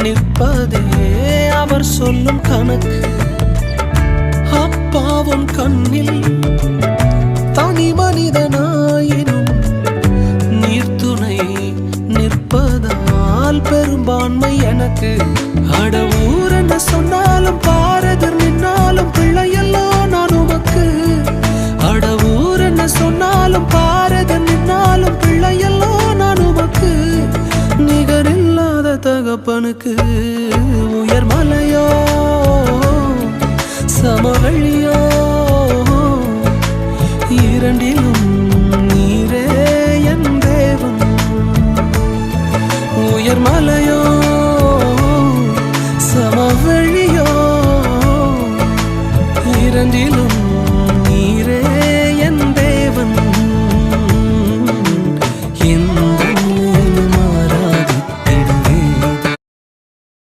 நிற்பதே அவர் சொல்லும் கணக்கு. அப்பாவும் கண்ணில் தனி மனிதனாயினும் நீர்த்துணை நிற்பதால் பெரும்பான்மை எனக்கு. அட ஊர் என்ன சொன்னாலும் பாரதர் நின்னாலும் பிள்ளையெல்லாம் நான் உமக்கு. அட ஊர் என்ன சொன்னாலும் பாரதர் நின்னாலும் பிள்ளையெல்லாம் நான் உமக்கு. நிகரில்லாத தகப்பனுக்கு உயர் மலையோ சமவெளியோ இரண்டிலும் நீரே என் தேவன். உயர் மலை